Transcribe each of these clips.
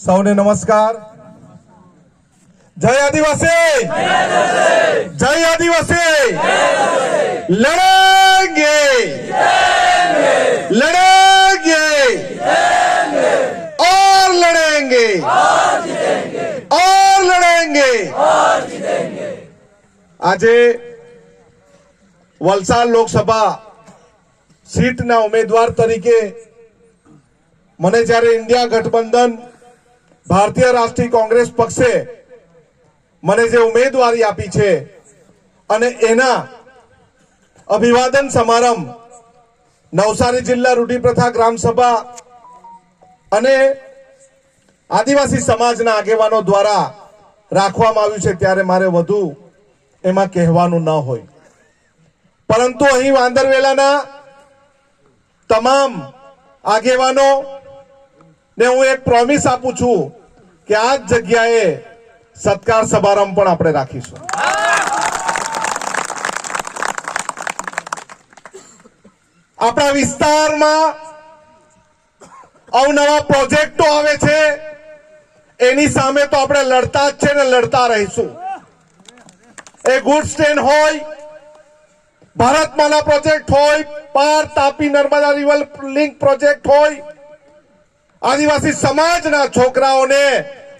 સૌને નમસ્કાર. જય આદિવાસી, જય આદિવાસી. લડેંગે, લડેંગે और लड़ेंगे और लड़ेंगे. આજે વલસાડ લોકસભા સીટના ઉમેદવાર તરીકે મને જ્યારે ઇન્ડિયા ગઠબંધન ભારતીય રાષ્ટ્રીય કોંગ્રેસ પક્ષે મને જે ઉમેદવારી આપી છે અને એના અભિવાદન સમારંભ નવસારી જિલ્લા રૂઢિપ્રથા ગ્રામ સભા અને આદિવાસી સમાજના આગેવાનો દ્વારા રાખવામાં આવ્યું છે ત્યારે મારે વધુ એમાં કહેવાનું ન હોય, પરંતુ અહીં વાંદરવેલાના તમામ આગેવાનો ને હું એક પ્રોમિસ આપું છું કે આ જ જગ્યાએ સત્કાર સમારંભ પણ આપણે રાખીશું. આપણા વિસ્તારમાં અવનવા પ્રોજેક્ટો આવે છે, એની સામે તો આપણે લડતા જ છે ને લડતા રહીશું. એ ગુડ સ્ટેન હોય, ભારતમાલા પ્રોજેક્ટ હોય, પાર Tapi Narmada river link project હોય, આદિવાસી સમાજના છોકરાઓને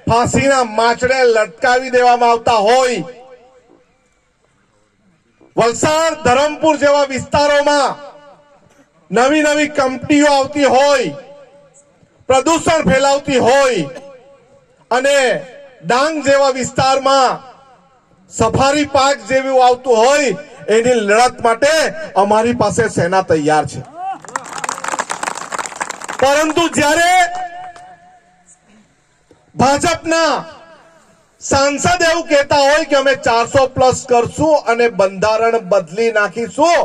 ફાંસીના માંચડે લટકાવી દેવામાં આવતા હોય, વલસાડ ધરમપુર જેવા વિસ્તારોમાં નવી નવી કંપનીઓ આવતી હોય, પ્રદૂષણ ફેલાવતી હોય અને ડાંગ જેવા વિસ્તારમાં સફારી પાર્ક જેવું આવતું હોય, એની લડત માટે અમારી પાસે સેના તૈયાર છે. પરંતુ જ્યારે ભાજપના સાંસદ એવું કહેતા હોય કે અમે 400+ કરશું અને બંધારણ બદલી નાખીશું,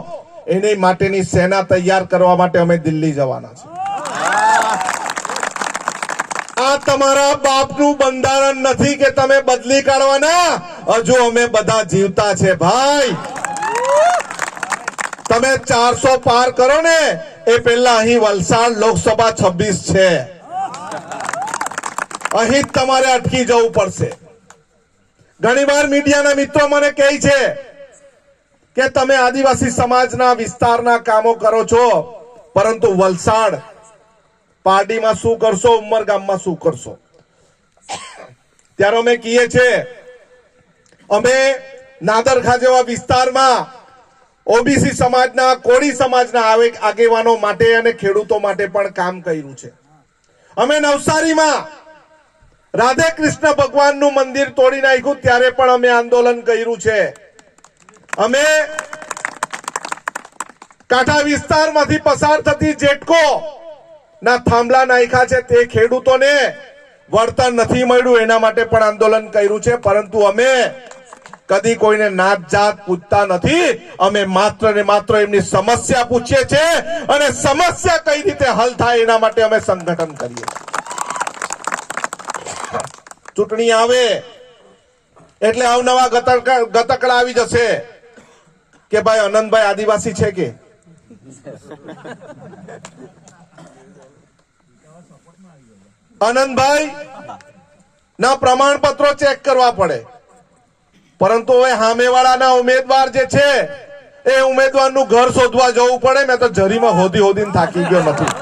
એની માટેની સેના તૈયાર કરવા માટે અમે દિલ્હી જવાના છે. આ તમારા બાપનું બંધારણ નથી કે તમે બદલી કાઢવાના, હજુ અમે બધા જીવતા છે ભાઈ. તમે 400 પાર કરો ને એ પહેલા અહીં વલસાડ લોકસભા 26 છે, અહીં જ તમારે અટકી જવું પડશે. ઘણીવાર મીડિયાના મિત્રો મને કહે છે કે તમે આદિવાસી સમાજના વિસ્તારના કામો કરો છો, પરંતુ વલસાડ પારડીમાં શું કરશો, ઉમરગામમાં શું કરશો? ત્યારે અમે કહીએ છીએ અમે નાદરખા જેવા વિસ્તારમાં ઓબીસી સમાજના, કોળી સમાજના આગેવાનો માટે અને ખેડૂતો માટે પણ કામ કર્યું છે. અમે નવસારીમાં રાધે કૃષ્ણ ભગવાનનું મંદિર તોડી નાખ્યું ત્યારે પણ અમે આંદોલન કર્યું છે. અમે કાંઠા વિસ્તારમાંથી પસાર થતી જેટકો ના થાંભલા નાખ્યા છે, તે ખેડૂતોને વળતર નથી મળ્યું એના માટે પણ આંદોલન કર્યું છે. પરંતુ અમે કદી કોઈને નાત જાત પૂછતા નથી, અમે માત્ર ને માત્ર એમની સમસ્યા પૂછીએ છીએ અને સમસ્યા કઈ રીતે હલ થાય એના માટે અમે સંગઠન કરીએ. ચૂંટણી આવે એટલે અવનવા ગતકડા આવી જશે કે ભાઈ અનંતભાઈ આદિવાસી છે કે આનંદભાઈ ના પ્રમાણપત્રો ચેક કરવા પડે, પરંતુ હવે સામેવાળાના ઉમેદવાર જે છે એ ઉમેદવારનું ઘર શોધવા જવું પડે. મેં તો જરીમાં હોદીને થાકી ગયો નથી.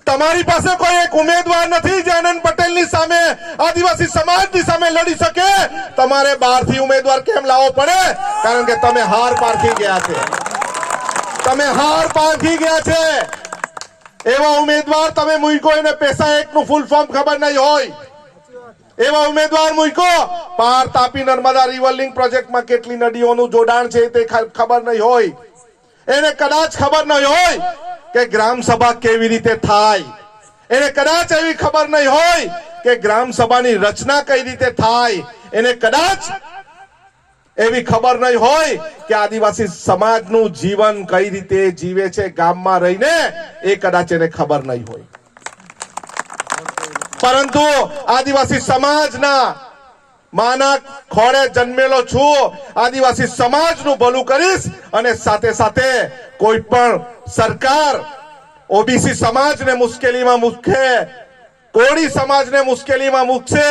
તમારી પાસે કોઈ એક ઉમેદવાર નથી જે આનંદ પટેલની સામે, આદિવાસી સમાજની સામે લડી શકે. તમારે બહારથી ઉમેદવાર કેમ લાવવો પડે? કારણ કે તમે હાર પારખી ગયા છે, તમે હાર પારખી ગયા છે. એવા ઉમેદવાર તમે મૂકો એને પૈસા એકનું ફૂલ ફોર્મ ખબર નહીં હોય, એવા ઉમેદવાર મૂકો પાર તાપી નર્મદા રિવર લિંક પ્રોજેક્ટમાં કેટલી નદીઓનું જોડાણ છે તે ખબર નહીં હોય, એને કદાચ ખબર નહીં હોય કે ગ્રામ સભા કેવી રીતે થાય, એને કદાચ એવી ખબર નહીં હોય કે ગ્રામ સભાની રચના કઈ રીતે થાય, એને કદાચ એવી ખબર નહીં હોય કે આદિવાસી સમાજનું જીવન કઈ રીતે જીવે છે ગામમાં રહીને, એ કદાચ એને ખબર નહીં હોય. પરંતુ આદિવાસી સમાજના માના ખોળે જન્મેલો છું, આદિવાસી સમાજનું ભલું કરીશ અને સાથે સાથે કોઈ પણ સરકાર ઓબીસી સમાજને મુશ્કેલીમાં મૂકે કોળી સમાજને મુશ્કેલીમાં મૂકશે,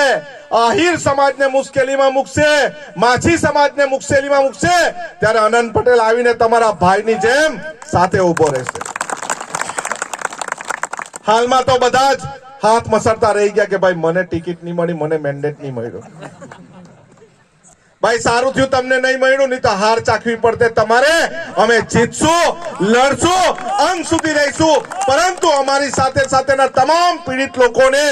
આહિર સમાજને મુશ્કેલીમાં મૂકશે, માછી સમાજને મુશ્કેલીમાં મૂકશે, ત્યારે આનંદ પટેલ આવીને તમારા ભાઈની જેમ સાથે ઉભો રહેશે. હાલમાં તો બધા જ હાથ મસળતા રહી ગયા કે ભાઈ મને ટિકિટ નહીં મળી, મને મેન્ડેટ નહીં મળ્યો. ભાઈ સારું થયું તમને નહીં મળ્યું, નહીં તો હાર ચાખવી પડતે તમારે. અમે જીતશું, લડશું, અંત સુધી રહીશું, પરંતુ અમારી સાથે સાથેના તમામ પીડિત લોકોને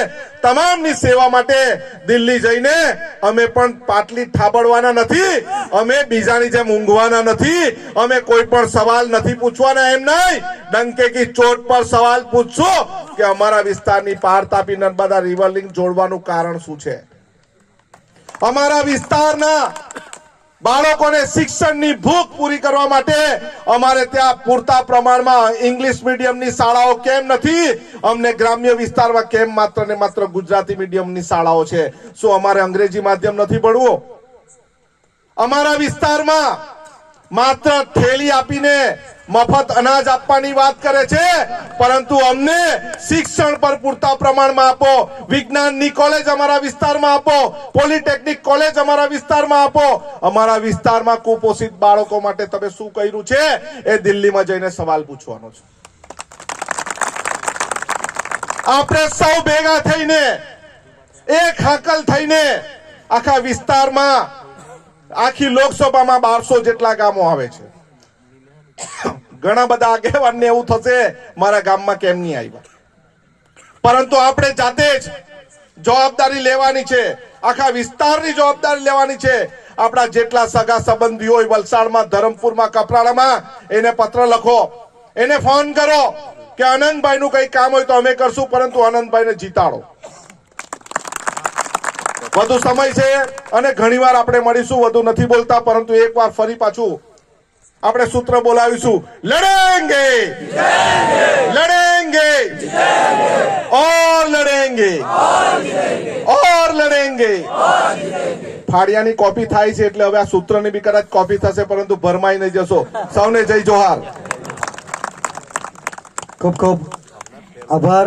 તમામની સેવા માટે દિલ્હી જઈને અમે પણ પાટલી ઠાબડવાના નથી, અમે બીજાની જેમ ઊંઘવાના નથી, અમે કોઈ પણ સવાલ નથી પૂછવાના. એમ નહીં, ડંકે કી ચોટ પર સવાલ પૂછશું કે અમારા વિસ્તારની પાર તાપી નર્મદા રિવર લિંક જોડવાનું કારણ શું છે. અમારા વિસ્તારના બાળકોને શિક્ષણની ભૂખ પૂરી કરવા માટે અમારે ત્યાં પૂરતા પ્રમાણમાં ઇંગ્લિશ મીડિયમની શાળાઓ કેમ નથી, અમને ગ્રામ્ય વિસ્તારમાં કેમ માત્ર ને માત્ર ગુજરાતી મીડિયમની શાળાઓ છે? શું અમારે અંગ્રેજી માધ્યમ નથી ભણવું? અમારા વિસ્તારમાં માત્ર થેલી આપીને મફત અનાજ આપવાની વાત કરે છે, પરંતુ અમને શિક્ષણ પર પૂરતા પ્રમાણમાં આપો, વિજ્ઞાનની કોલેજ અમારા વિસ્તારમાં આપો, પોલિટેકનિક કોલેજ અમારા વિસ્તારમાં આપો. અમારા વિસ્તારમાં કુપોષિત બાળકો માટે તમે શું કર્યું છે એ દિલ્હીમાં જઈને સવાલ પૂછવાનો છે. આપણે સૌ ભેગા થઈને એક હાકલ થઈને આખા વિસ્તારમાં, આખી લોકસભામાં 1200 જેટલા ગામો આવે છે. ઘણા બધા આગેવાનને એવું થશે મારા ગામમાં કેમ નહીં આવ્યા, પરંતુ આપણે જાતે જ જવાબદારી લેવાની છે, આખા વિસ્તારની જવાબદારી લેવાની છે. આપણા જેટલા સગા સંબંધી હોય વલસાડમાં, ધરમપુરમાં, કપરાડામાં, એને પત્ર લખો, એને ફોન કરો કે આનંદભાઈનું કઈ કામ હોય તો અમે કરશું, પરંતુ આનંદભાઈને જીતાડો. વધુ સમય છે અને ઘણીવાર આપણે મળીશું, વધુ નથી બોલતા, પરંતુ એકવાર ફરી પાછું આપણે સૂત્ર બોલાવીશું, લડેંગે લડેંગે ઓર લડેંગે ઓર લડેંગે. ફાડિયાની કોપી થાય છે એટલે હવે આ સૂત્રની બી કદાચ કોપી થશે, પરંતુ ભરમાઈ નહીં જશો. સૌને જય જોહાર. ખૂબ ખૂબ આભાર.